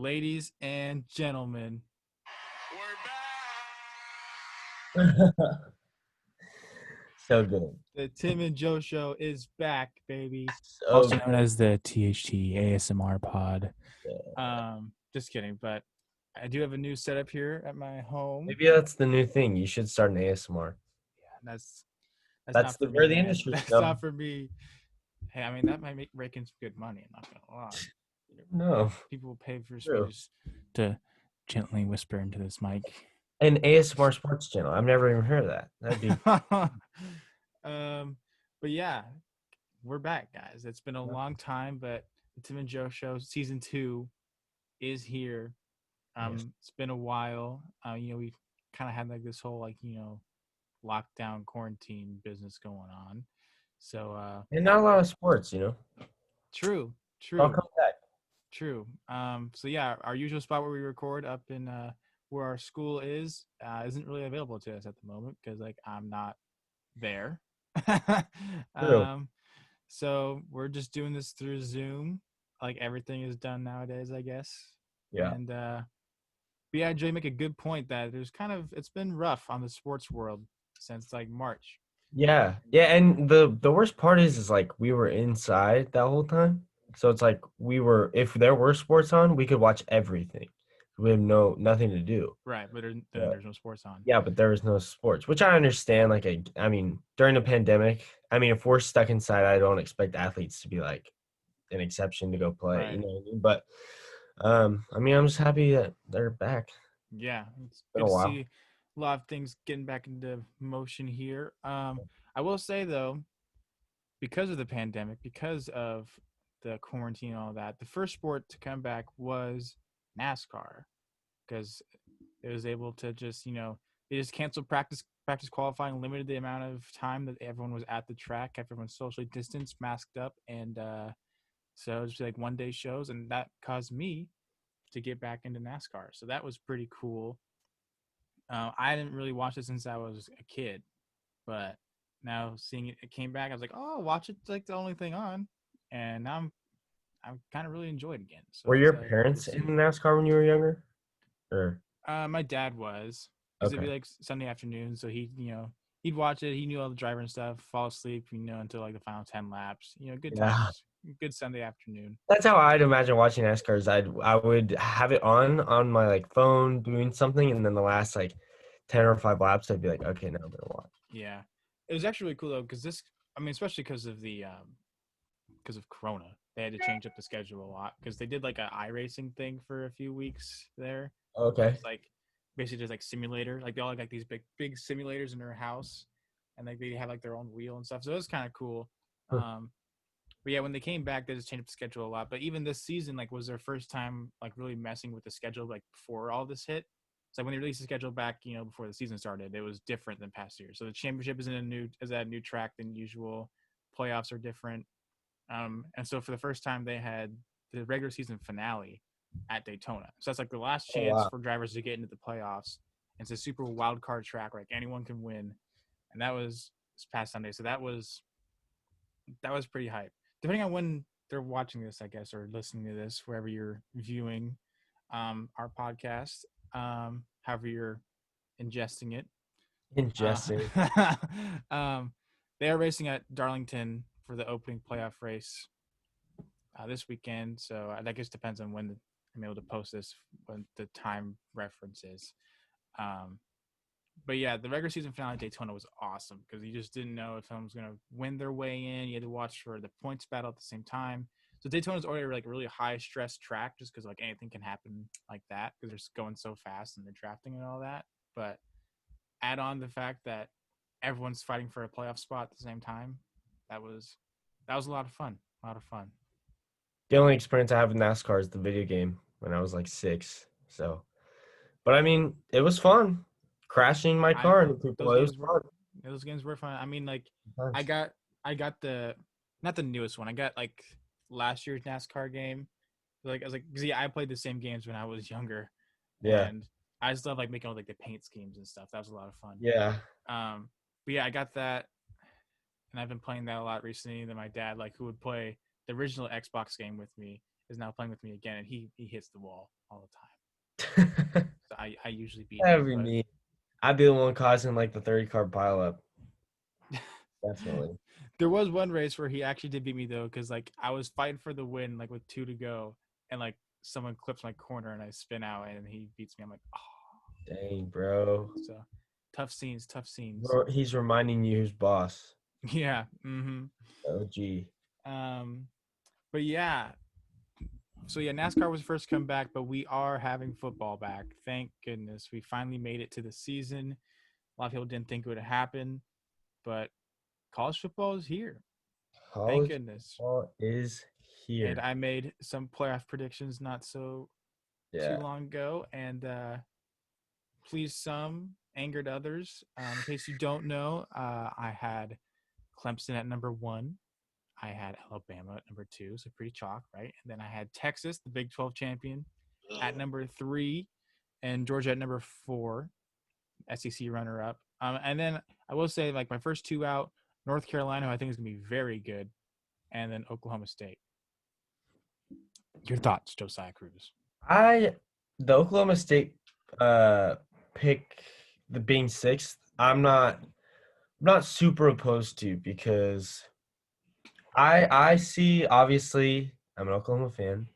Ladies and gentlemen, So good. the Tim and Joe Show is back, baby. So Also good. known as the THT ASMR pod. Yeah. Just kidding, but I do have a new setup here at my home. Maybe that's the new thing. You should start an ASMR. Yeah, that's That's not for where me, the man. industry's That's going. not for me. Hey, I mean that might make rake in some good money. I'm not gonna lie. No, People will pay for me true. just to gently whisper into this mic. An ASMR sports channel. I've never even heard of that. That'd be um, but yeah, we're back, guys. It's been a long time, but the Tim and Joe Show season 2 is here. yes. It's been a while. We kind of had like this whole lockdown quarantine business going on. So And not a lot of sports. true, I'll true, come back. true. So yeah, our usual spot where we record up in where our school is isn't really available to us at the moment because like I'm not there. True. um, So we're just doing this through Zoom, like everything is done nowadays, I guess. Yeah. And but yeah, Jay, make a good point that it's been rough on the sports world since like March. Yeah. Yeah. And the worst part is like we were inside that whole time. So it's like if there were sports on, we could watch everything. We have nothing to do. Right, but then there's no sports on. Yeah, but there was no sports, which I understand. Like, I mean, during the pandemic, I mean, if we're stuck inside, I don't expect athletes to be like an exception to go play. You Right. know what I mean? But I mean, I'm just happy that they're back. It's Yeah, it's been good a to while. see a lot of things getting back into motion here. I will say though, because of the pandemic, because of the quarantine and all that, the first sport to come back was NASCAR because it was able to just they just canceled practice qualifying, limited the amount of time that everyone was at the track, everyone socially distanced, masked up, and so it was just like 1 day shows, and that caused me to get back into NASCAR. So that was pretty cool. I didn't really watch it since I was a kid, but now seeing it came back, I was like, oh, watch it. It's like the only thing on, and now I'm kind of really enjoyed it again. So Were it's your good to parents in see. NASCAR when you were younger? Or My dad was, because it'd be okay, like Sunday afternoon, so he'd watch it. He knew all the driver and stuff. Fall asleep, until like the final 10 laps. Good yeah, times. Good Sunday afternoon. that's how I'd imagine watching NASCAR. I would have it on my like phone doing something, and then the last like 10 or 5 laps, I'd be like, okay, now I'm gonna watch. Yeah, it was actually really cool though, because I mean, especially because of Corona, they had to change up the schedule a lot because they did like an iRacing thing for a few weeks there. It Okay, was like basically just like simulator. Like they all had like these big simulators in their house, and like they have like their own wheel and stuff. So it was kind of cool. Um, but yeah, when they came back, they just changed up the schedule a lot. But even this season, like, was their first time like really messing with the schedule like before all this hit. So when they released the schedule back, before the season started, it was different than past years. So the championship is at a new track than usual. Playoffs are different. And so for the first time, they had the regular season finale at Daytona. So that's like the last oh chance wow, for drivers to get into the playoffs. It's a super wild card track, like anyone can win, and that was this past Sunday. So that was pretty hype. Depending on when they're watching this, I guess, or listening to this, wherever you're viewing our podcast, however you're ingesting it. Uh, interesting. um, they are racing at Darlington for the opening playoff race this weekend. So that just depends on when I'm able to post this, when the time reference is. Um, but yeah, the regular season finale at Daytona was awesome because you just didn't know if someone was going to win their way in. You had to watch for the points battle at the same time. So Daytona's already like a really high stress track just because like anything can happen like that because they're just going so fast and they're drafting and all that. But add on the fact that everyone's fighting for a playoff spot at the same time. That was a lot of fun. A lot of fun. The only experience I have with NASCAR is the video game when I was like 6. So, but I mean, it was fun crashing my I car into people. those It was games were fun. those games were fun. I mean, like I Times. got I got the not the newest one. I got like last year's NASCAR game. Like I was like, 'cause, yeah, I played the same games when I was younger, Yeah, and I just love like making all like the paint schemes and stuff. That was a lot of fun. yeah. But yeah, I got that, and I've been playing that a lot recently. Then my dad, like, who would play the original Xbox game with me, is now playing with me again, and he hits the wall all the time. So I usually beat him, Every but me. I'd be the one causing like the 30 card pileup. Definitely. there was one race where he actually did beat me though, because like I was fighting for the win, like with 2 to go, and like someone clips my corner and I spin out and he beats me. I'm like, oh, Dang, bro. so tough scenes, tough scenes. He's reminding you who's boss. Yeah. Mm-hmm. OG. Um, but yeah, so yeah, NASCAR was first come back, but we are having football back. Thank goodness. We finally made it to the season. A lot of people didn't think it would happen, but college football is here. Thank College goodness. football is And here. I made some playoff predictions not so too Yeah. long ago, and pleased some, angered others. In case you don't know, I had Clemson at number 1. I had Alabama at number 2, so pretty chalk, right? And then I had Texas, the Big 12 champion, at number 3, and Georgia at number 4, SEC runner up. And then I will say, like my first 2 out, North Carolina, who I think is going to be very good, and then Oklahoma State. Your thoughts, Josiah Cruz? I the Oklahoma State uh pick the being sixth, I'm not super opposed to because I see obviously I'm an Oklahoma fan,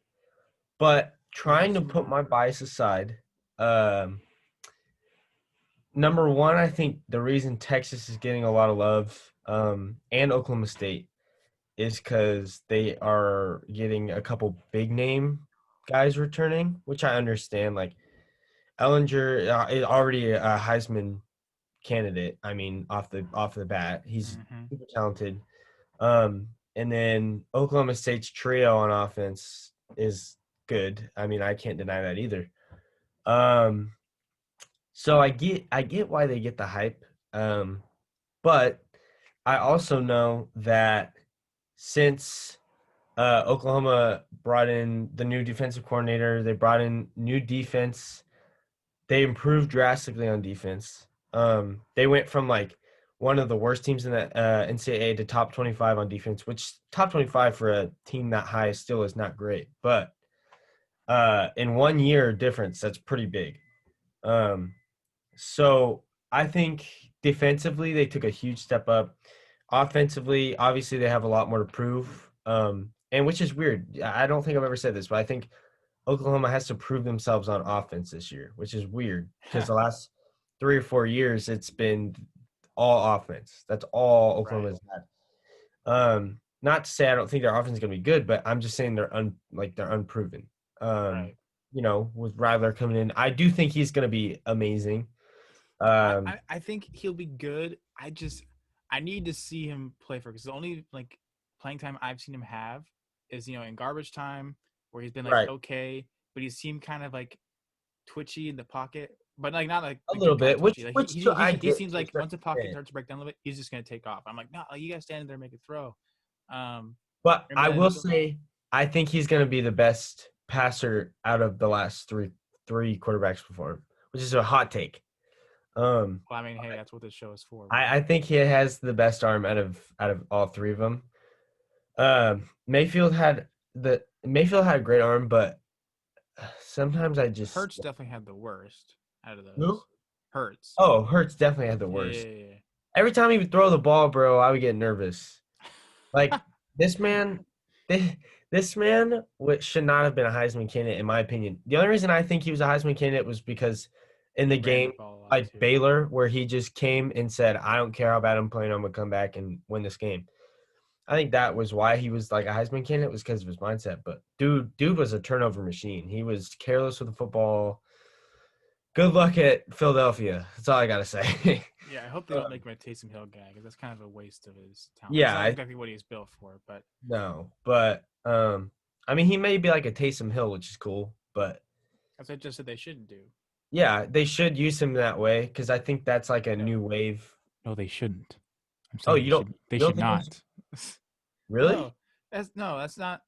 but trying to put my bias aside, um number one, I think the reason Texas is getting a lot of love, and Oklahoma State is because they are getting a couple big name guys returning, which I understand. Like Ellinger is already a Heisman candidate. I mean, off the bat, he's Mm-hmm. super talented. And then Oklahoma State's trio on offense is good. I mean, I can't deny that either. Um, so I get why they get the hype. Um, but I also know that since Oklahoma brought in the new defensive coordinator, they brought in new defense. They improved drastically on defense. They went from like one of the worst teams in the NCAA to top 25 on defense, which top 25 for a team that high still is not great. But in 1 year difference, that's pretty big. Um, so I think defensively, they took a huge step up. Offensively, obviously, they have a lot more to prove. And which is weird. I don't think I've ever said this, but I think Oklahoma has to prove themselves on offense this year, which is weird because the last 3 or 4 years it's been all offense. That's all Right. Oklahoma's had. Not to say I don't think their offense is going to be good, but I'm just saying they're unproven. Um, Right. with Rattler coming in, I do think he's going to be amazing. I, Um, I, I think he'll be good. I need to see him play for because the only like playing time I've seen him have is in garbage time where he's been like right, okay, but he seemed kind of like twitchy in the pocket, but like not like a the little good kind of bit, twitchy. Like he which he, I he get seems to a like certain once the pocket extent. starts to break down a little bit, he's just gonna take off. I'm like, no, you guys stand there and make a throw. Um, But and I will then say I think he's going to be the best passer out of the last three quarterbacks before him, which is a hot take. Um, well, I mean, hey, that's what this show is for, right? I think he has the best arm out of all three of them. Mayfield had a great arm, but sometimes I just Hertz definitely had the worst out of who? those. Hertz. Oh, Hurts definitely had the Yeah, yeah, worst. yeah, yeah. Every time he would throw the ball, bro, I would get nervous. Like this man, this, this man should not have been a Heisman candidate, in my opinion. The only reason I think he was a Heisman candidate was because in He the ran the game, ball a lot like too. Baylor, where he just came and said, "I don't care how bad I'm playing, I'm gonna come back and win this game." I think that was why he was like a Heisman candidate was because of his mindset. But dude was a turnover machine. He was careless with the football. Good luck at Philadelphia. That's all I gotta say. Yeah, I hope they don't make him a Taysom Hill guy because that's kind of a waste of his talent. It's yeah, not exactly what he's built for, but no, but I mean, he may be like a Taysom Hill, which is cool, but as I just said, they shouldn't do. yeah, they should use him that way because I think that's like a No, new wave. no, they shouldn't. I'm Oh, saying they should. They you don't should think they should, not. really? no, that's not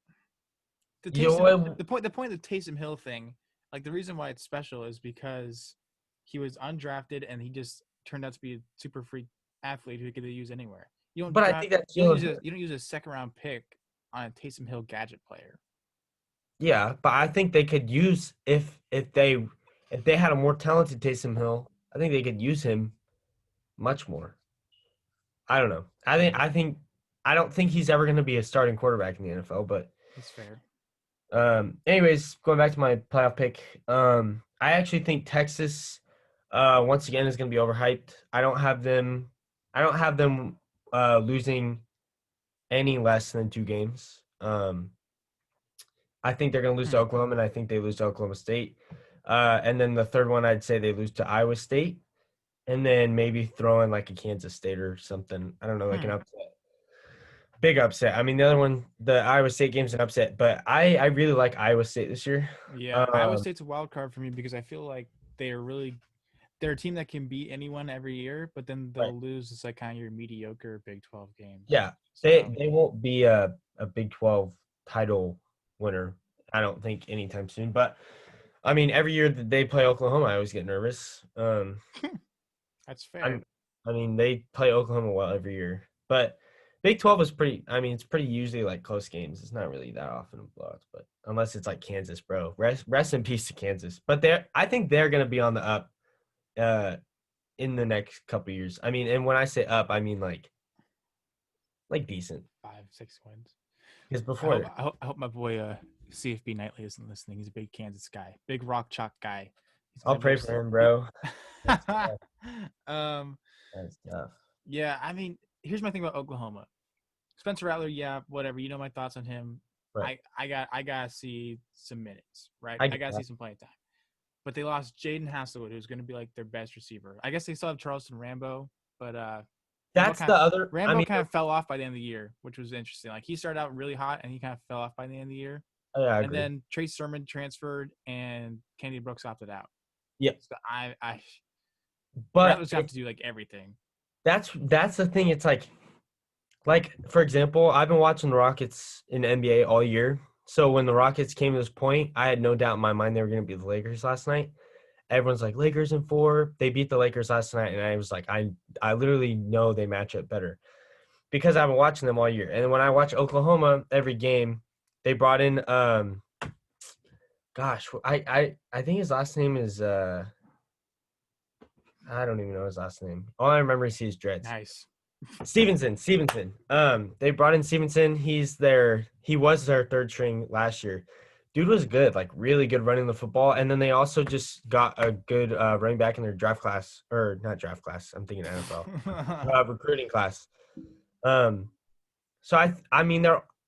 the You Taysom. know, The point of the Taysom Hill thing. Like the reason why it's special is because he was undrafted and he just turned out to be a super freak athlete who could use anywhere. You don't but I draft. think that's You don't Jalen use a Hurts. you don't use a second round pick on a Taysom Hill gadget player. Yeah, but I think they could use if they had a more talented Taysom Hill, I think they could use him much more. I don't know. I don't think he's ever going to be a starting quarterback in the NFL. But That's fair. anyways, going back to my playoff pick, I actually think Texas, once again is going to be overhyped. I don't have them. I don't have them losing any less than 2 games. I think they're going to lose to Hmm. Oklahoma, and I think they lose to Oklahoma State. And then the third one, I'd say they lose to Iowa State, and then maybe throw in like a Kansas State or something. I don't know, like an Hmm. upset, big upset. I mean, the other one, the Iowa State game's an upset, but I really like Iowa State this year. Yeah, Iowa Um, State's a wild card for me because I feel like they're a team that can beat anyone every year, but then right, they'll lose. It's like kind of your mediocre Big 12 games. yeah, So, they won't be a Big 12 title winner. I don't think anytime soon. But I mean, every year that they play Oklahoma, I always get nervous. that's I'm, fair. I mean, they play Oklahoma well every year, but Big 12 is pretty. I mean, it's pretty usually like close games. It's not really that often of blowouts, but unless it's like Kansas, bro. Rest in peace to Kansas. But I think they're gonna be on the up, uh, in the next couple years. I mean, and when I say up, I mean like decent. 5, 6 wins. Because I hope before, I hope, I hope my boy CFB Knightley isn't listening. He's a big Kansas guy, big rock chalk guy. He's I'll gonna be pray for upset. him, bro. That's tough. um, That's tough. yeah, I mean, here's my thing about Oklahoma. Spencer Rattler, yeah, whatever. You know my thoughts on him. Right. I gotta see some minutes, right? I I get gotta see that. some playing time. But they lost Jaden Hasselwood, who's going to be like their best receiver. I guess they still have Charleston Rambo, but Rambo That's kind the of other. I Rambo mean, kind of fell off by the end of the year, which was interesting. Like he started out really hot and he kind of fell off by the end of the year. yeah, I And agree. then Trace Sermon transferred and Kennedy Brooks opted out. Yeah, So I but Rattler's gonna have to do like everything. that's the thing. It's like for example, I've been watching the Rockets in the NBA all year. So when the Rockets came to this point, I had no doubt in my mind they were going to beat the Lakers last night. Everyone's like Lakers in 4. They beat the Lakers last night, and I was like, I literally know they match up better because I've been watching them all year. And when I watch Oklahoma every game, they brought in gosh, I think his last name is I don't even know his last name. All I remember is his dreads. Nice. Stevenson. They brought in Stevenson. He was their third string last year. Dude was good, like really good running the football. And then they also just got a good running back in their draft class, or not draft class. I'm thinking NFL recruiting class. Um, so I mean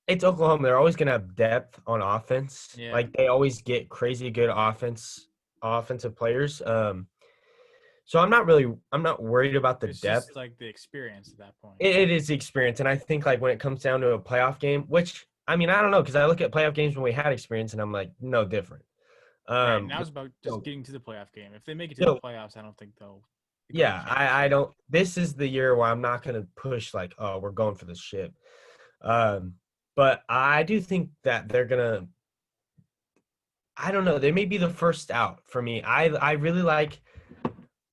it's Oklahoma. They're always gonna have depth on offense. Yeah. Like they always get crazy good offensive players. So I'm not worried about the It's depth. just like the experience at that point. It is the experience, and I think like when it comes down to a playoff game, which I mean I don't know because I look at playoff games when we had experience, and I'm like no different. Right. Now But it's about just still, getting to the playoff game. If they make it to the still, playoffs, I don't think they'll go to the yeah, I championship. don't. This is the year where I'm not gonna push like oh we're going for the ship. Um, but I do think that they're gonna. I don't know. They may be the first out for me. I really like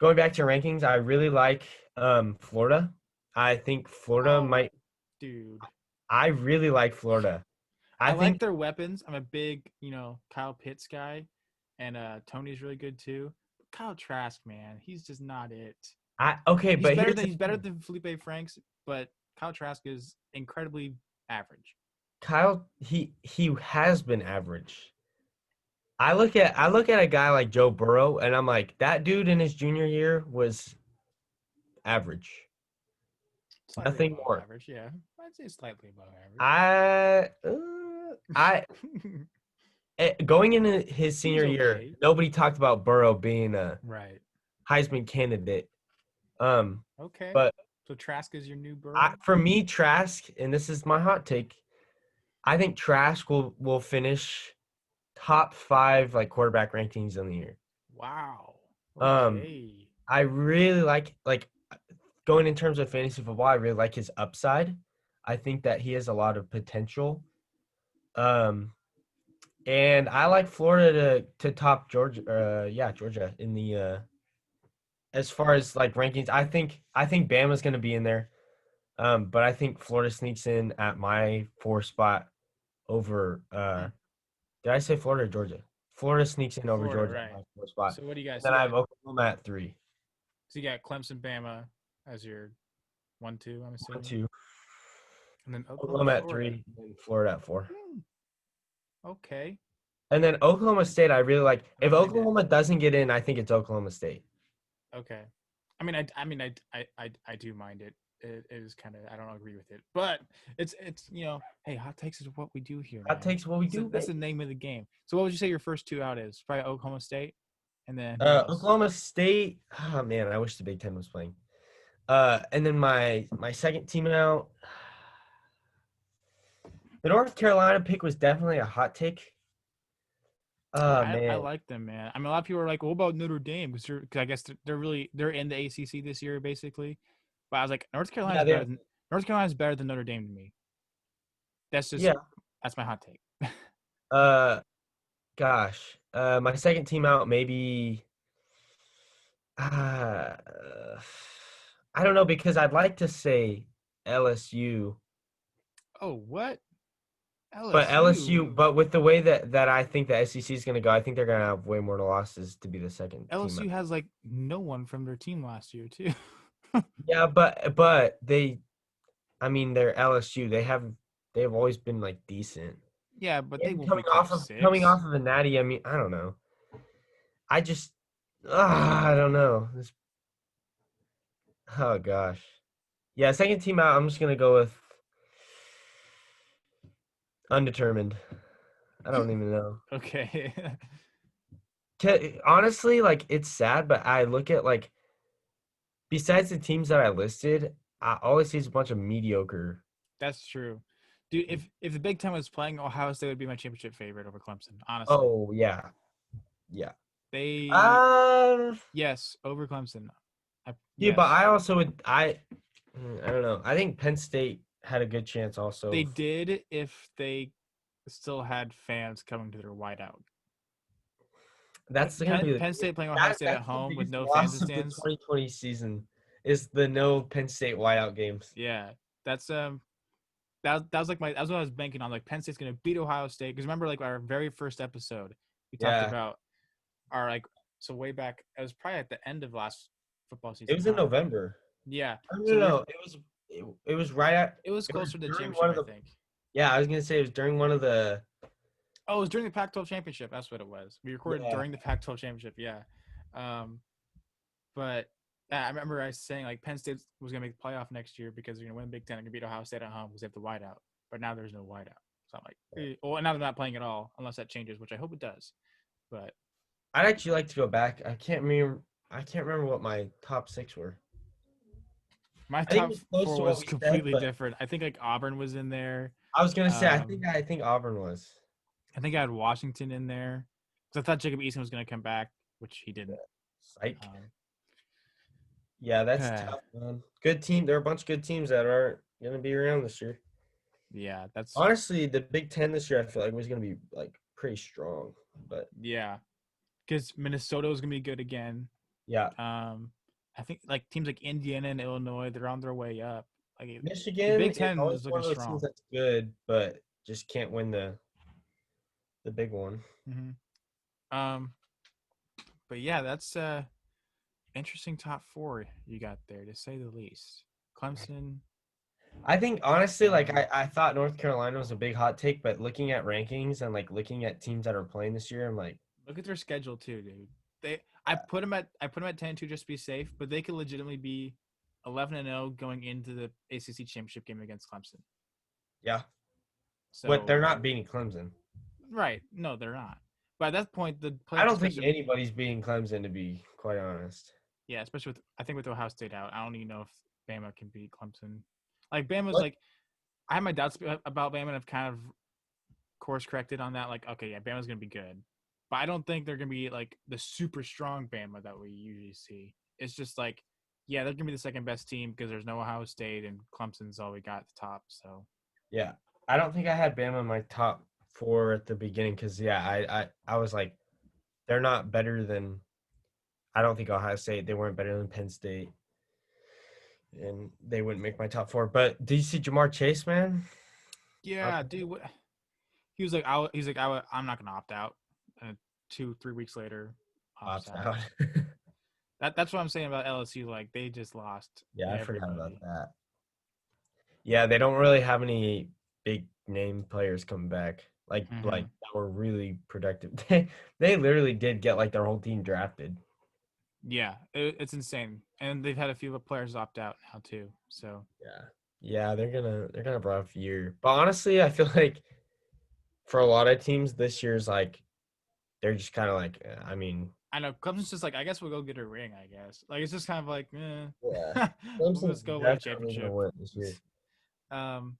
going back to your rankings. I really like Florida. I think Florida Oh, might. dude. I really like Florida. I I like think their weapons. I'm a big, Kyle Pitts guy, and Tony's really good too. But Kyle Trask, man, he's just not it. I okay, He's but better here's than the he's better thing. than Felipe Franks, but Kyle Trask is incredibly average. Kyle, he has been average. I look at a guy like Joe Burrow, and I'm like, that dude in his junior year was average, Slightly nothing above more. average, yeah. I'd say slightly above average. I going into his He was senior year, okay. nobody talked about Burrow being a Right. Heisman candidate. Um, Okay. but So Trask is your new Burrow? for me, Trask, and this is my hot take, I think Trask will finish top 5 like quarterback rankings in the year. Wow. Um, Okay. I really like going in terms of fantasy football. I really like his upside. I think that he has a lot of potential. Um, and I like Florida to top Georgia. Yeah, Georgia in the as far as like rankings. I think Bama's going to be in there. But I think Florida sneaks in at my 4 spot over Hmm. Did I say Florida or Georgia? Florida sneaks in over Florida, Georgia on right? my 4 spot. So what do you And guys? then I have Oklahoma at 3. So you got Clemson, Bama as your 1-2. I'm One, assuming, two. and then Oklahoma, Oklahoma at Florida. 3, and Florida at 4. Hmm, okay, And then Oklahoma State, I really like. I If don't mind it. Oklahoma doesn't get in, I think it's Oklahoma State. Okay, I do mind it. It is kind of I don't agree with it, but it's hey, hot takes is what we do here, That man. takes what we That's do, that's the baby. name of the game. So what would you say your first two out is? Probably Oklahoma State, and then who else? Oklahoma State. Oh man, I wish the Big Ten was playing. And then my second team out. The North Carolina pick was definitely a hot take. Oh I man, like them, man. I mean, a lot of people are like, "What about Notre Dame?" Because I guess they're in the ACC this year, basically. But I was like, yeah, they North Carolina's better than Notre Dame to me. That's just yeah. that's my hot take. Uh, gosh, my second team out maybe. Uh, I don't know because I'd like to say LSU, Oh, what but LSU? LSU, with the way that I think the SEC is going to go, I think they're going to have way more losses to be the second team out. LSU has like no one from their team last year too. Yeah, but I mean, they're LSU. They've always been like decent. Yeah, but they And won't be top coming six. off of a natty, I mean, I don't know. I just I don't know. Oh gosh. Yeah, second team out, I'm just gonna go with undetermined. I don't even know. Okay. Honestly, like it's sad, but I look at like besides the teams that I listed, I always see is a bunch of mediocre. That's true. Dude, if the Big Ten was playing, Ohio State would be my championship favorite over Clemson, honestly. Oh yeah, yeah. They Uh, yes, over Clemson. yeah, but Yes. I also would I don't know. I think Penn State had a good chance They also. did if they still had fans coming to their whiteout. That's gonna Penn, be Penn State playing Ohio that State at that's the home with biggest no fans in loss the of the stands. 2020 season is the no Penn State whiteout games. Yeah, that's that was like that was what I was banking on. Like Penn State's gonna beat Ohio State because remember like our very first episode we talked Yeah, about our like so way back it was probably at the end of last football it season, was in huh? November. Yeah. Oh, no, So no, we no. It was right at it was it was closer to the during championship, one of I the think. yeah, I was gonna say it was during one of the Oh, it was during the Pac-12 championship. That's what it was. We recorded yeah. during the Pac-12 championship. Yeah. Um, but I remember I saying like Penn State was gonna make the playoff next year because they're gonna win Big Ten and gonna beat Ohio State at home because they have the whiteout. But now there's no whiteout. So I'm like, well, now they're not playing at all unless that changes, which I hope it does. But I'd actually like to go back. I can't remember what my top 6 were. my I think it top was close four to what was we said, completely but different. I think like Auburn was in there. I was gonna say Um, I think Auburn was. I think I had Washington in there because I thought Jacob Eason was gonna come back, which he didn't. Psych. Um, Yeah, that's tough, man. Good team. There are a bunch of good teams that aren't gonna be around this year. yeah, that's Honestly, the Big Ten this year, I feel like was gonna be like pretty strong. But yeah. Because Minnesota is gonna be good again. yeah, Um, I think like teams like Indiana and Illinois, they're on their way up. Like the Michigan Big is Ten always is one looking of those teams strong. that's good, but just can't win the big one. hmm Um, but yeah, that's interesting top four you got there to say the least. Clemson, I think honestly, like Bama. I thought North Carolina was a big hot take, but looking at rankings and like looking at teams that are playing this year, I'm like, Look at their schedule too, dude. They yeah, I put them at 10-2 just to be safe, but they could legitimately be 11-0 going into the ACC championship game against Clemson. yeah. But they're So not beating Clemson. right, no, they're not. But at that point, the I playoff don't think discussion, anybody's beating Clemson, to be quite honest. yeah, especially with I think with Ohio State out, I don't even know if Bama can beat Clemson. Like Bama's What? like I have my doubts about Bama and I've kind of course corrected on that. Like, okay, yeah, Bama's gonna be good, but I don't think they're gonna be like the super strong Bama that we usually see. It's just like, yeah, they're gonna be the second best team because there's no Ohio State and Clemson's all we got at the top. So Yeah, I don't think I had Bama in my top 4 at the beginning because yeah, I was like, they're not better than. I don't think Ohio State. They weren't better than Penn State, and they wouldn't make my top 4. But do you see Jamar Chase, man? yeah, dude, I'm not gonna opt out. And 2 3 weeks later, opts Opts out. out. That's what I'm saying about LSU. Like they just lost Yeah, I forgot about everybody. that. Yeah, they don't really have any big name players coming back. Like Hmm. that were really productive. They literally did get like their whole team drafted. Yeah, it's insane, and they've had a few players opt out now too. So Yeah. Yeah, they're gonna have a rough year. But honestly, I feel like for a lot of teams this year's like they're just kind of like I mean, I know Clemson's just like, I guess we'll go get a ring. I guess like it's just kind of like, yeah. we'll Clemson's just go win a definitely gonna championship. win this year. um,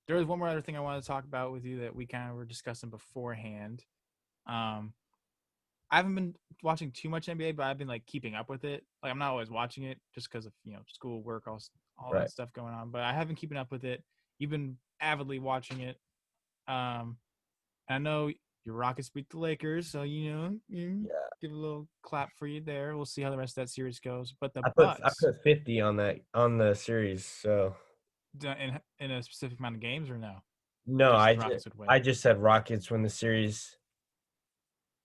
there was one more other thing I wanted to talk about with you that we kind of were discussing beforehand. Um, I haven't been watching too much NBA, but I've been like keeping up with it. Like I'm not always watching it just because of school, work, all that Right. stuff going on. But I have been keeping up with it. You've been avidly watching it. Um, I know your Rockets beat the Lakers, so Yeah. give a little clap for you there. We'll see how the rest of that series goes. But the I Bucks, put 50 on that on the series. So in a specific amount of games or no, no, just the Rockets would win. I just said Rockets win the series.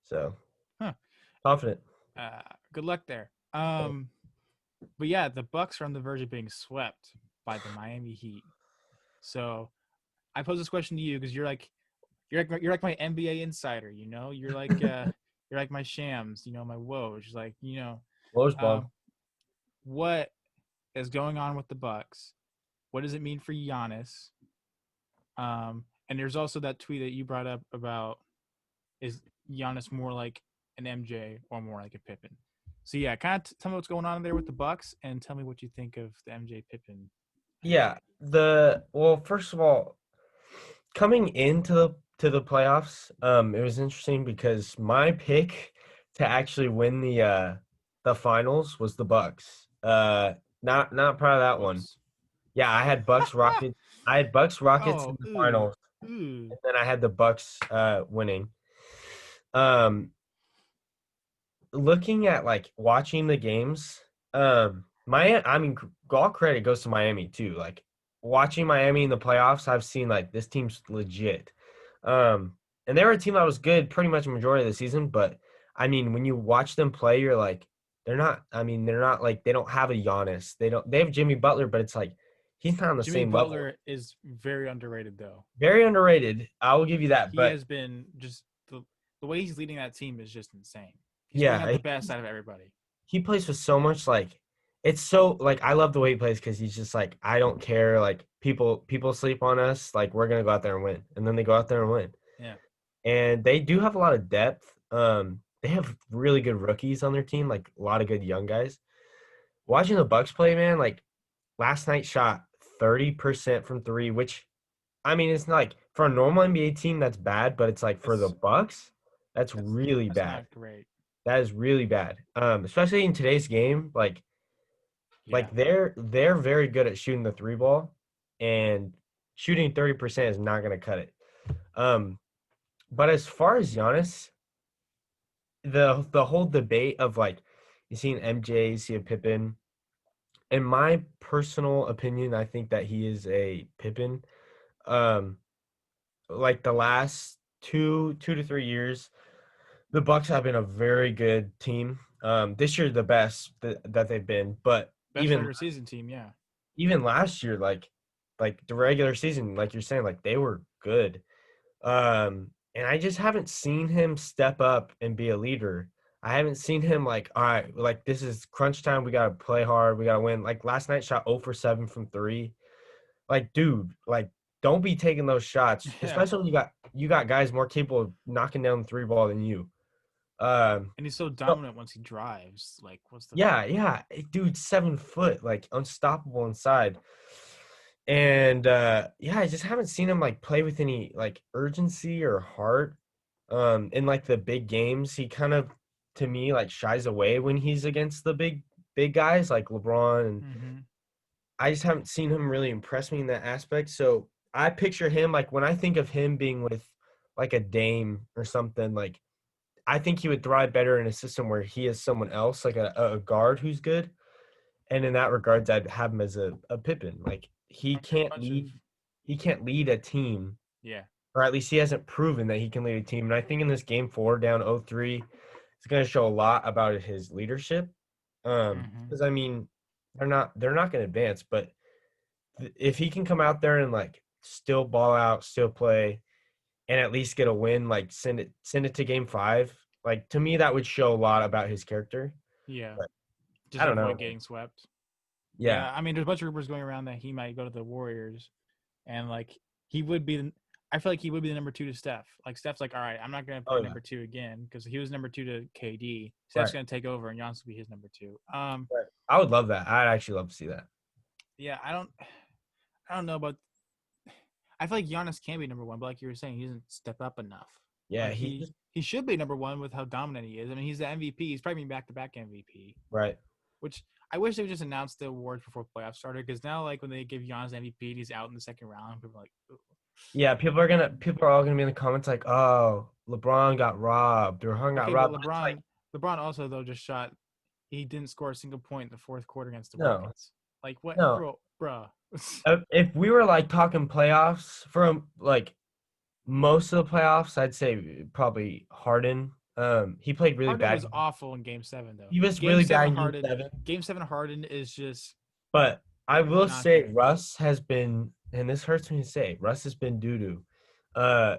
So Huh. confident. Uh, good luck there. Thanks. But yeah, the Bucks are on the verge of being swept by the Miami Heat. So I pose this question to you because you're like my NBA insider. You're like my Shams. My Woj. Like Rose Ball. um, what is going on with the Bucks? What does it mean for Giannis? And there's also that tweet that you brought up about, is Giannis more like an MJ or more like a Pippen? So yeah, kind of tell me what's going on there with the Bucks, and tell me what you think of the MJ Pippen Yeah. First of all, coming into the playoffs, it was interesting because my pick to actually win the finals was the Bucks. Not proud of that one. Whoops. Yeah, I had Bucks Rockets. I had Bucks Rockets in Oh, the ooh, finals, ooh. and then I had the Bucks winning. Um, Looking at like watching the games, I mean, all credit goes to Miami too. Like watching Miami in the playoffs, I've seen like this team's legit. And they were a team that was good pretty much a majority of the season, but I mean, when you watch them play, you're like, they're not. I mean, they're not like they don't have a Giannis. They don't. They have Jimmy Butler, but it's like he's not on the Jimmy same level. Butler is very underrated though. Very underrated. I will give you that. He But has been just the way he's leading that team is just insane. He's bringing out yeah, the best out of everybody. he plays with so much like it's so like I love the way he plays because he's just like I don't care like people sleep on us like we're gonna go out there and win and then they go out there and win Yeah. and they do have a lot of depth. They have really good rookies on their team, like a lot of good young guys. Watching the Bucks play, man, like last night shot 30% from three, which I mean it's not like for a normal NBA team that's bad, but it's like for the That's Bucks that's that's really that's bad. not great. That is really bad. Especially in today's game, Yeah. they're very good at shooting the three ball, and shooting 30% is not going to cut it. Um, but as far as Giannis, the whole debate of like you see an MJ, you see a Pippen. In my personal opinion, I think that he is a Pippen. Um, like the last 2 to 3 years, the Bucks have been a very good team. This year the best that they've been, but Best regular season team, yeah. even last year, like the regular season, like you're saying, like they were good. And I just haven't seen him step up and be a leader. I haven't seen him like, all right, like this is crunch time. We gotta play hard. We gotta win. Like last night, shot 0 for 7 from three. Like, dude, like don't be taking those shots, Yeah. especially when you got guys more capable of knocking down the three ball than you. Um, And he's so so dominant once he drives. Like, what's the yeah, yeah, dude, 7 foot, like unstoppable inside. And yeah, I just haven't seen him like play with any like urgency or heart. In like the big games, he kind of to me like shies away when he's against the big guys like LeBron, and hmm I just haven't seen him really impress me in that aspect. So I picture him like when I think of him being with like a Dame or something, like I think he would thrive better in a system where he is someone else, like a guard who's good. And in that regards, I'd have him as a Pippin. Like I mean, a bunch of he can't lead a team yeah. or at least he hasn't proven that he can lead a team. And I think in this game 4 down 0-3, it's going to show a lot about his leadership. Hmm. Because I mean, they're not going to advance, but if he can come out there and like still ball out, still play, and at least get a win, like send it to game 5, like to me that would show a lot about his character. Yeah, But I just don't know. avoid getting swept. Yeah. Yeah, I mean, there's a bunch of rumors going around that he might go to the Warriors, and like he would be. I feel like he would be the number two to Steph. Like Steph's like, all right, I'm not gonna Oh play yeah. number two again because he was number two to KD. Steph's Right. gonna take over, and Giannis will be his number two. Right. I would love that. I'd actually love to see that. Yeah, I don't know about. I feel like Giannis can be number one, but like you were saying, he doesn't step up enough. Yeah, Like he just he should be number one with how dominant he is. I mean, he's the MVP. He's probably back to back MVP. right. Which I wish they would just announce the awards before playoffs started because now, like when they give Giannis MVP, and he's out in the second round. People are like, "Ugh." Yeah, people are all gonna be in the comments like, "Oh, LeBron got robbed or Hung got Okay, but robbed." But it's like, LeBron also though just shot. He didn't score a single point in the fourth quarter against the no, Rockets. Like what, no. bro, bruh. If we were like talking playoffs from like most of the playoffs, I'd say probably Harden. He played really Harden bad. was awful in Game Seven though. He was really bad in Game 7. Game Seven Harden is just But I will not say good. Russ has been, and this hurts me to say, Russ has been doo doo.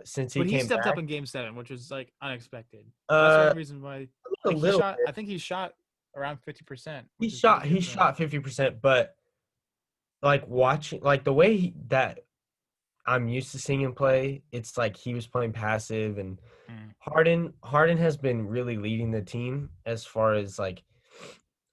Since he But he came stepped up back. in Game Seven, which was like unexpected. That's one Uh, reason why. a Like he little shot, bit. I think he shot around 50%, He which is pretty shot he good for him. shot 50%, but like watching like the way that I'm used to seeing him play, it's like he was playing passive and Mm, Harden has been really leading the team as far as like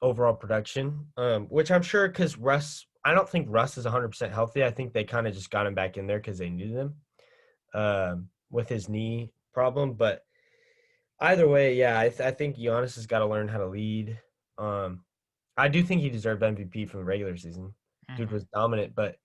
overall production. Which I'm sure because Russ, I don't think Russ is 100% healthy. I think they kind of just got him back in there because they needed him with his knee problem. But either way, yeah, I think Giannis has got to learn how to lead. Um, I do think he deserved MVP from the regular season. Dude hmm. was dominant, but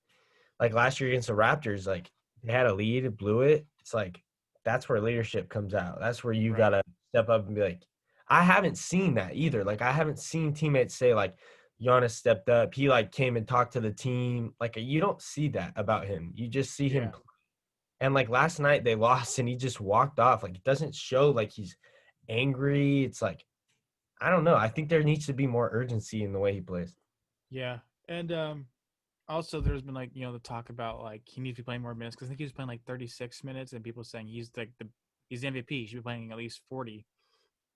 like last year against the Raptors, like they had a lead, blew it. It's like that's where leadership comes out. That's where you Right. gotta step up and be like, I haven't seen that either. Like I haven't seen teammates say like Giannis stepped up. He like came and talked to the team. Like you don't see that about him. You just see him. Yeah. And like last night they lost and he just walked off. Like it doesn't show like he's angry. It's like I don't know. I think there needs to be more urgency in the way he plays. Yeah. And also there's been like, the talk about like he needs to be playing more minutes because I think he was playing like 36 minutes and people saying he's the MVP. He should be playing at least 40.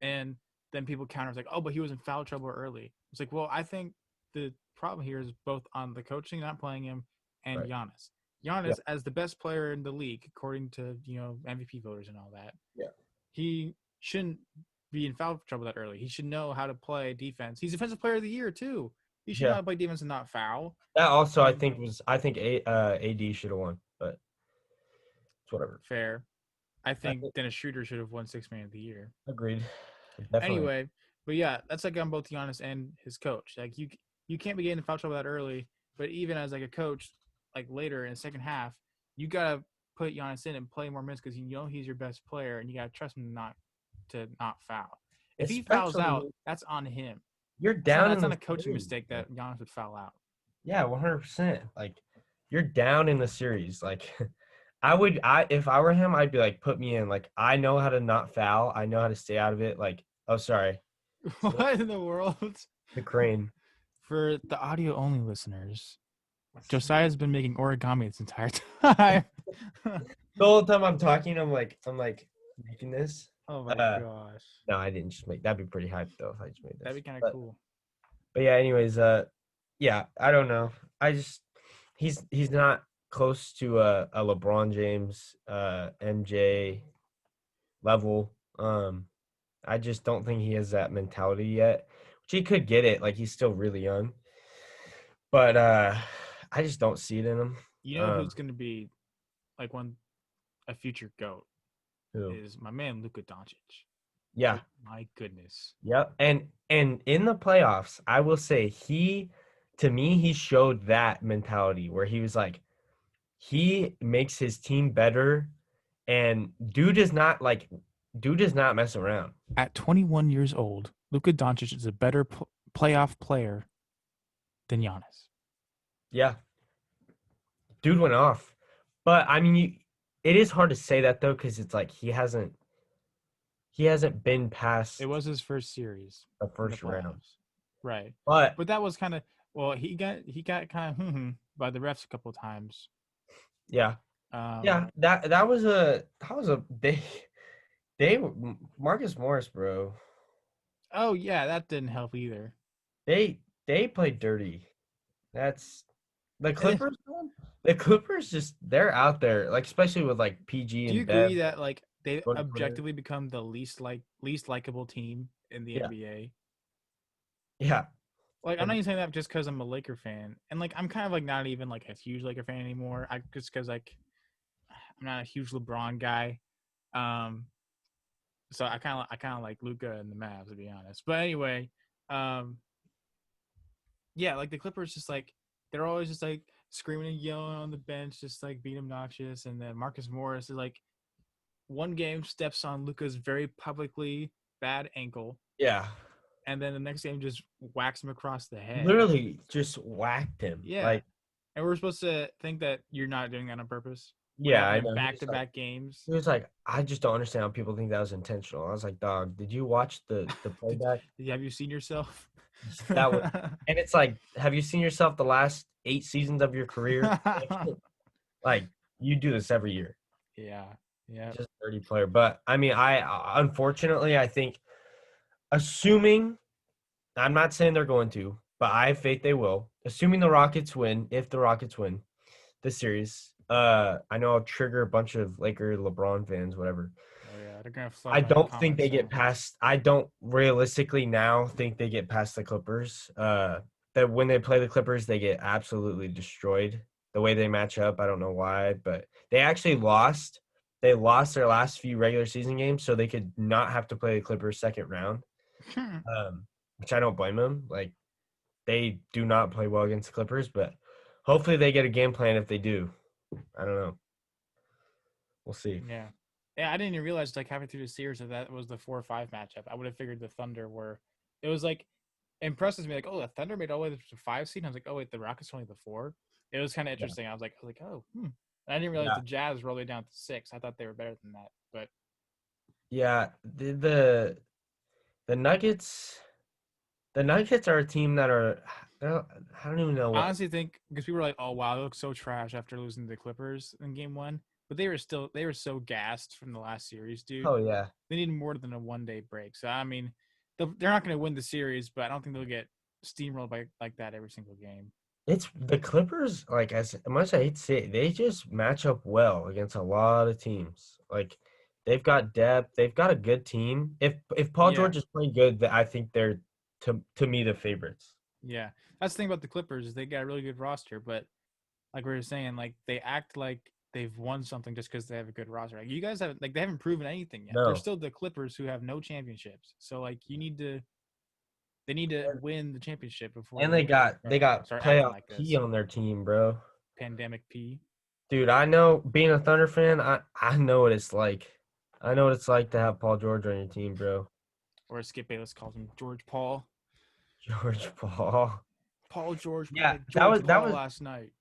And then people counter like, oh, but he was in foul trouble early. It's like, well, I think the problem here is both on the coaching not playing him and Right. Giannis. Yeah. Giannis, as the best player in the league, according to MVP voters and all that, Yeah. he shouldn't be in foul trouble that early. He should know how to play defense. He's defensive player of the year too. He should know Yeah. how to play defense and not foul. That also Um, I think AD should have won, but it's whatever. Fair. I I think think Dennis Schroeder should have won Six Man of the Year. agreed. Definitely. Anyway, but yeah, that's like on both Giannis and his coach. Like you can't be getting in foul trouble that early. But even as like a coach, like later in the second half, you gotta put Giannis in and play more minutes because you know he's your best player and you gotta trust him to not foul. If he fouls out, Especially that's on him. you're down in That's not the a coaching series. mistake Like, that Giannis would foul out. yeah, 100%. Like you're down in the series. Like I if I were him, I'd be like, put me in. Like I know how to not foul. I know how to stay out of it. Like, oh sorry. What in the world? The crane. For the audio only listeners, Josiah's been making origami this entire time. The whole time I'm talking, I'm like making this. Oh my Uh gosh. no, I didn't just make that'd be pretty hype though if I just made That'd this. be kind of But cool. yeah, anyways, yeah, I don't know. I just he's not close to a LeBron James, MJ level. I just don't think he has that mentality yet. Which he could get it, like he's still really young. But I just don't see it in him. You know Um, who's going to be like a future goat who? is my man Luka Doncic. Yeah. Oh my goodness. Yep. And in the playoffs, I will say to me, he showed that mentality where he was like, he makes his team better and dude does not mess around. At 21 years old, Luka Doncic is a better playoff player than Giannis. Yeah. Dude went off. But I mean it is hard to say that though, because it's like he hasn't been It past was his first series the in the first round. playoffs, right? But But that was kind of well, he got kind of by the refs a couple times. yeah, Um, yeah, that was a they Marcus Morris, bro. oh yeah, that didn't help either. They played dirty. That's the And then, Clippers, man. The Clippers just they're out there, like especially with like PG do you and agree Bev that like they going to Twitter. objectively become the least likable team in the Yeah, NBA? yeah, Like I'm not and even saying that just because I'm a Laker fan, and like I'm kind of like not even like a huge Laker fan anymore. I just because like I'm not a huge LeBron guy. Um, so I kind of like Luca and the Mavs to be honest. But anyway, um, yeah, like the Clippers just like they're always just like screaming and yelling on the bench, just like being obnoxious. And then Marcus Morris is like one game steps on Luca's very publicly bad ankle, yeah, and then the next game just whacks him across the head. literally just whacked him. Yeah, Like, and we're supposed to think that you're not doing that on purpose when it yeah, happened I in know. He back was to like, back games. he was like, I just don't understand how people think that was intentional. I was like, dog, did you watch the did, playback? have you seen yourself? That was, and it's like, have you seen yourself the last 8 seasons of your career? Like, you do this every year. Yeah, yeah. Just a dirty player. But I mean, I unfortunately I think assuming I'm not saying they're going to, but I have faith they will. Assuming the Rockets win, if the Rockets win this series, I know I'll trigger a bunch of Laker LeBron fans, whatever. Oh yeah, they're gonna flood I my don't think comments they get now. past. I don't realistically now think they get past the Clippers. That when they play the Clippers, they get absolutely destroyed. The way they match up, I don't know why, but they actually lost. They lost their last few regular season games, so they could not have to play the Clippers second round. Which I don't blame them. Like they do not play well against the Clippers, but hopefully they get a game plan if they do. I don't know. We'll see. Yeah. Yeah, I didn't even realize like halfway through the series that that was the 4-5 matchup. I would have figured the Thunder were. It was like impresses me like, oh, the Thunder made all the way to 5 seed. And I was like, oh wait, the Rockets were only the 4. It was kind of Yeah. interesting. I was like, oh, And I didn't realize Yeah. the Jazz were all the way down to 6. I thought they were better than that. But Yeah. The Nuggets the Nuggets are a team that are I don't even know I what. honestly think because people were like, oh wow, they look so trash after losing to the Clippers in Game 1, but they were so gassed from the last series, dude. Oh yeah. They need more than a 1 day break. So I mean, they're not going to win the series, but I don't think they'll get steamrolled by like that every single game. It's the Clippers, like as much as I hate to say it, they just match up well against a lot of teams. Like they've got depth, they've got a good team. If Paul Yeah, George is playing good, I think they're to me the favorites. yeah. That's the thing about the Clippers is they got a really good roster, but like we were saying, like they act like they've won something just because they have a good roster. Like you guys haven't, like they haven't proven anything yet. They're No. still the Clippers who have no championships. So like they need to win the championship before And they they got start acting playoff like P this. on their team, bro. Pandemic P, Dude, I know being a Thunder fan, I know what it's like. I know what it's like to have Paul George on your team, bro. or as Skip Bayless calls him, George Paul. George Paul. Paul George Yeah, played that George was that Paul was last night.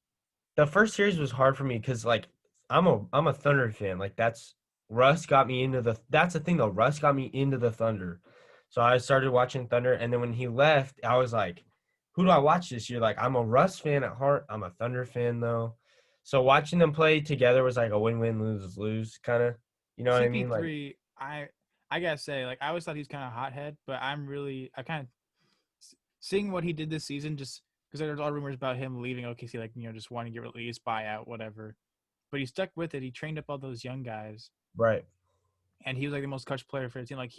the first series was hard for me because like I'm a Thunder fan. Like that's Russ got me into that's the thing though. Russ got me into the Thunder. So I started watching Thunder and then when he left, I was like, who do I watch this year? Like I'm a Russ fan at heart. I'm a Thunder fan though. So watching them play together was like a win-win lose-lose kind of. You know what I mean? Like CP3, I gotta say, like I always thought he was kind of hothead, but I kind of seeing what he did this season, just because there's a lot of rumors about him leaving OKC, like just wanting to get released, buyout, whatever. But he stuck with it. He trained up all those young guys, right. and he was like the most clutch player for the team. Like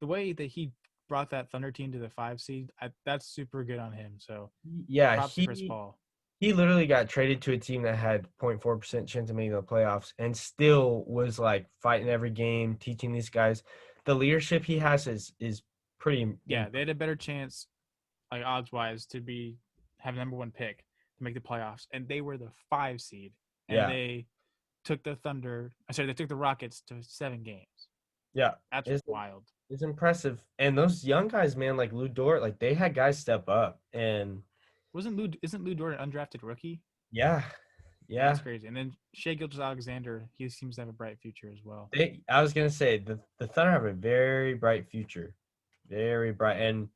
the way that he brought that Thunder team to the 5 seed, that's super good on him. So Yeah, props to Chris he Paul. he literally got traded to a team that had 0.4% chance of making the playoffs and still was like fighting every game, teaching these guys. The leadership he has is pretty Yeah, they had a better chance, like odds wise, to be have number 1 pick to make the playoffs, and they were the 5 seed, and yeah. they took the Thunder. I said they took the Rockets to 7 games. Yeah. That's It's wild. it's impressive. And those young guys, man, like Lou Dort, like they had guys step up and Isn't Lou Dort an undrafted rookie? yeah. Yeah. That's crazy. And then Shea Gilgeous-Alexander, he seems to have a bright future as well. I was gonna say the Thunder have a very bright future, very bright, and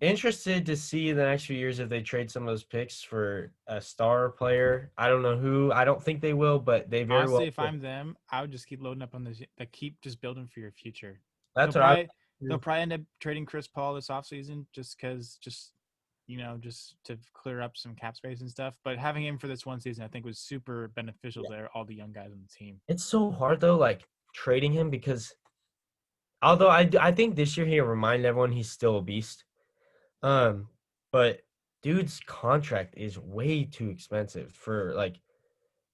interested to see the next few years if they trade some of those picks for a star player. I don't know who. I don't think they will, but they very Honestly, well if could. I'm them, I would just keep loading up on this. Like, keep just building for your future. They'll That's what I would probably they'll do. probably end up trading Chris Paul this offseason just because just to clear up some cap space and stuff. But having him for this one season, I think, was super beneficial Yeah. to all the young guys on the team. It's so hard though, like trading him because although I think this year he reminded everyone he's still a beast. Um, but dude's contract is way too expensive for like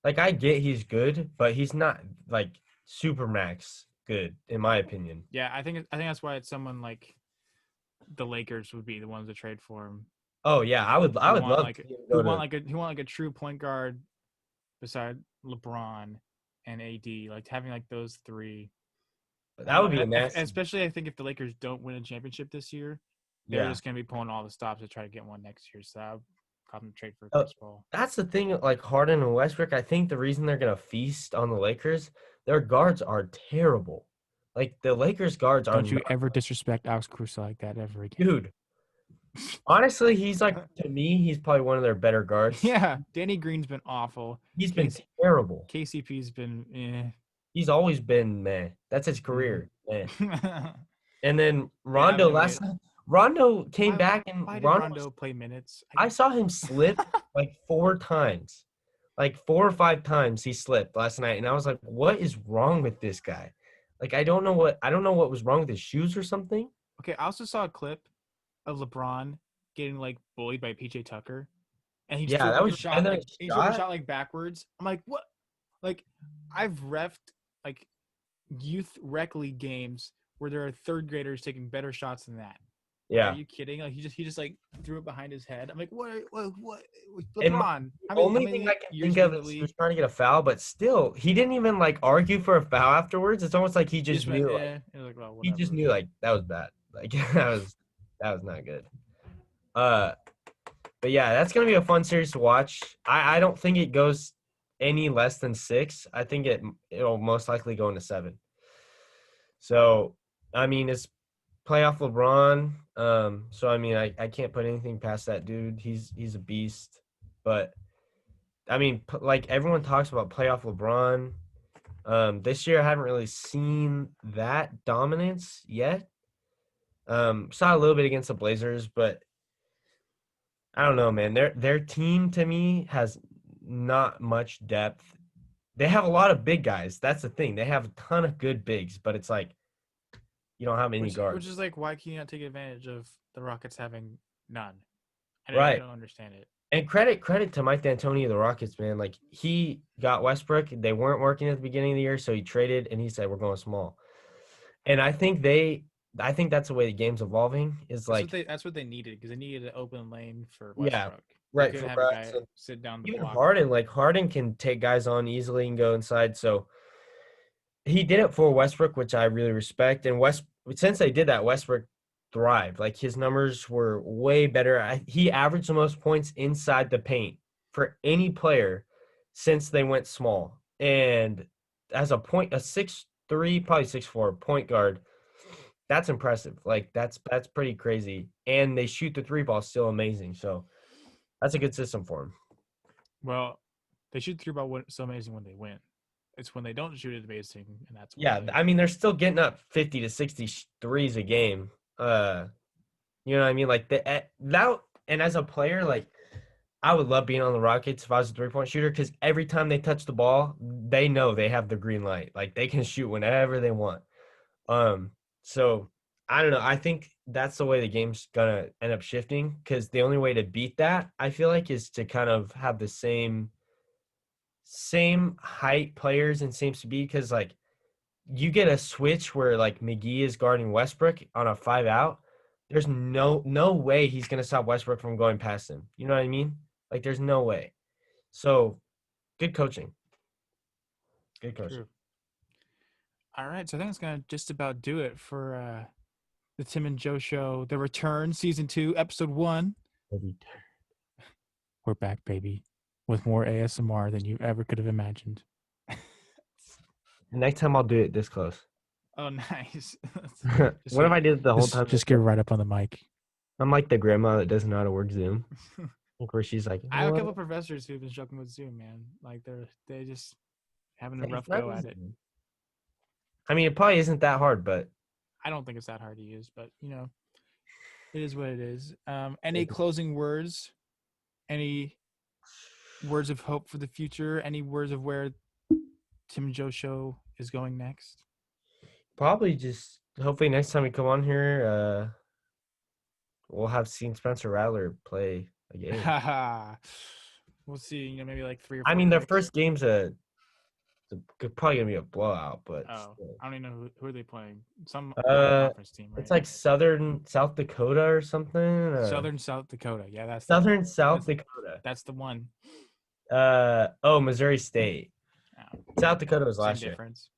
I get he's good, but he's not like super max good in my opinion. Yeah, I think that's why it's someone like the Lakers would be the ones to trade for him. Oh yeah, I Who would want love to like see him who go want to like a who want like a true point guard beside LeBron and AD, like having like those three. I that don't know. would be a nasty. Especially, I think if the Lakers don't win a championship this year, they're Yeah. just going to be pulling all the stops to try to get one next year. So I'll call them trade for Uh, Chris Paul. that's the thing, like Harden and Westbrook. I think the reason they're gonna feast on the Lakers, their guards are terrible. Like the Lakers guards are Don't you not, ever disrespect Alex Caruso like that ever again. dude. Honestly, he's like to me, he's probably one of their better guards. Yeah, Danny Green's been awful. He's been Casey terrible. KCP's been He's always been meh. That's his mm. career. Meh. And then Yeah, I have Rondo no last idea night, Rondo came why back and why did Rondo Rondo play minutes. I saw him slip like 4 times. Like 4 or 5 times he slipped last night. And I was like, what is wrong with this guy? Like I don't know what was wrong with his shoes or something. Okay, I also saw a clip of LeBron getting like bullied by PJ Tucker, and he Yeah, threw up that like a was and shot, then like a he threw up a shot. shot like backwards. I'm like, what? Like, I've refed like youth rec league games where there are third graders taking better shots than that. Like, are Yeah. you kidding? Like, he just like threw it behind his head. I'm like, what? And LeBron, the how only thing I many can years think are you in of the is he was league? trying to get a foul, but still, he didn't even like argue for a foul afterwards. It's almost like he He just just went, knew, like and like, well, he just whatever. knew, like that was bad. Like that was not good. Uh, but yeah, that's gonna be a fun series to watch. I don't think it goes any less than 6. I think it'll most likely go into 7. So I mean, it's playoff LeBron. So I mean, I can't put anything past that dude. He's a beast. But I mean, like everyone talks about playoff LeBron. This year I haven't really seen that dominance yet. Saw a little bit against the Blazers, but I don't know, man. Their team to me has not much depth. They have a lot of big guys. That's the thing. They have a ton of good bigs, but it's like you don't have any Which guards. is like, why can you not take advantage of the Rockets having none? I Right. don't understand it. And credit to Mike D'Antoni of the Rockets, man. Like he got Westbrook. They weren't working at the beginning of the year, so he traded and he said we're going small. And I think that's the way the game's evolving. Is like That's what they needed because they needed an open lane for yeah, Westbrook. They right couldn't for have a Russ guy and sit down the even block. Harden. Like Harden can take guys on easily and go inside. So he did it for Westbrook, which I really respect. And since they did that, Westbrook thrived. Like his numbers were way better. He averaged the most points inside the paint for any player since they went small. And as a 6'3", probably 6'4" point guard, that's impressive. Like that's pretty crazy. And they shoot the three ball still amazing. So that's a good system for him. Well, they shoot three ball so amazing when they win. It's when they don't shoot it amazing, and that's Yeah, why. I mean they're still getting up 50 to 60 threes a game. You know what I mean? Like that, and as a player, like I would love being on the Rockets if I was a 3-point shooter because every time they touch the ball, they know they have the green light. Like they can shoot whenever they want. Um, so I don't know. I think that's the way the game's gonna end up shifting because the only way to beat that, I feel like, is to kind of have the same height players and same speed because like you get a switch where like McGee is guarding Westbrook on a 5 out. There's no way he's gonna stop Westbrook from going past him. You know what I mean? Like there's no way. So good coaching. Good coaching. True. All right, so I think it's gonna just about do it for the Tim and Joe Show, The Return, Season 2, Episode 1. We're back, baby. with more ASMR than you ever could have imagined. Next time I'll do it this close. Oh, nice. Just What if get I did it the whole just time? just get right up on the mic. I'm like the grandma that doesn't know how to work Zoom. Of course, she's like, I have a "What?" couple of professors who've been struggling with Zoom, man. Like they just having a Hey, rough it's not go at easy. it. I mean, it probably isn't that hard, but I don't think it's that hard to use, but it is what it is. Any closing words? Any words of hope for the future? Any words of where Tim and Joe show is going next? probably just hopefully next time we come on here, we'll have seen Spencer Rattler play a game. Haha. We'll see. Maybe like three or I four mean, their picks. first game's probably gonna be a blowout, but Oh, still. I don't even know who are they playing. Some Uh, non-conference team, it's right? like South Dakota or something. Southern South Dakota. Yeah, Southern South that's Dakota. that's the one. Missouri State. Oh, South Dakota was same last year. difference.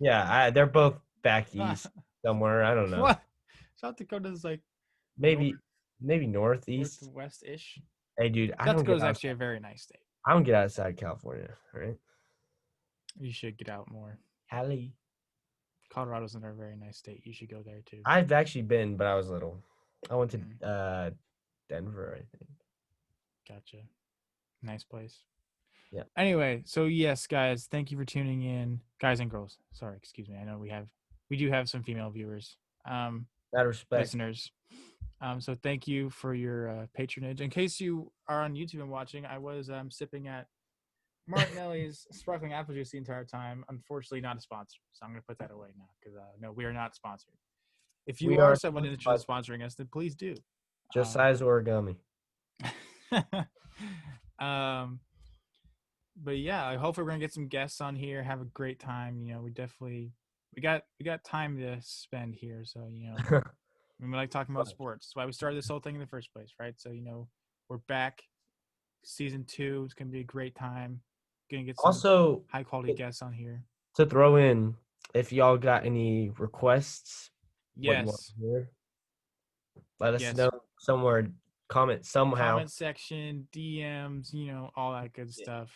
Yeah, they're both back east somewhere. I don't know. What? South Dakota's like north Maybe northeast. northwest ish. Hey, dude, South Dakota is actually a very nice state. I don't get outside California, right? You should get out more. Cali. Colorado's another very nice state. You should go there too. I've actually been, but I was little. I went Mm, to Denver, I think. gotcha. Nice place. Yeah. Anyway, so yes, guys, thank you for tuning in, guys and girls. Sorry, excuse me. I know we do have some female viewers, Out of respect. listeners. So thank you for your patronage. In case you are on YouTube and watching, I was sipping at Martinelli's sparkling apple juice the entire time. Unfortunately, not a sponsor, so I'm going to put that away now because no, we are not sponsored. If you We are are someone interested in sponsoring us, then please do. Josiah's origami. Um, but yeah, hopefully we're gonna get some guests on here, have a great time. We got time to spend here, so we like talking about sports. That's why we started this whole thing in the first place, right? So we're back, season 2. It's gonna be a great time. Gonna get some Also, high quality guests on here. to throw in, if y'all got any requests, what you want Yes, to hear, let us yes. know somewhere. Comment somehow. Comment section, DMs, all that good stuff.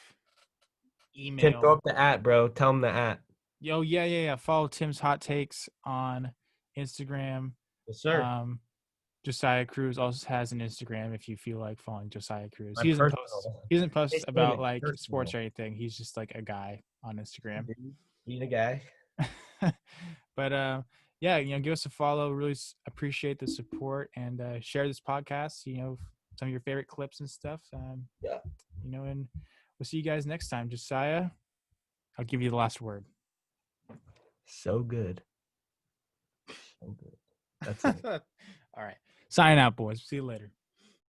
Tim, throw Email. up the at, bro. Tell them the at. Yo, yeah. Follow Tim's Hot Takes on Instagram. Yes, sir. Josiah Cruz also has an Instagram if you feel like following Josiah Cruz. My He doesn't post personal. he doesn't post They said about it like sports personal. or anything. He's just like a guy on Instagram. Being a guy. But yeah, give us a follow. Really appreciate the support and share this podcast. Some of your favorite clips and stuff. Yeah. And we'll see you guys next time. Josiah, I'll give you the last word. So good. So good. That's it. All right. Sign out, boys. See you later.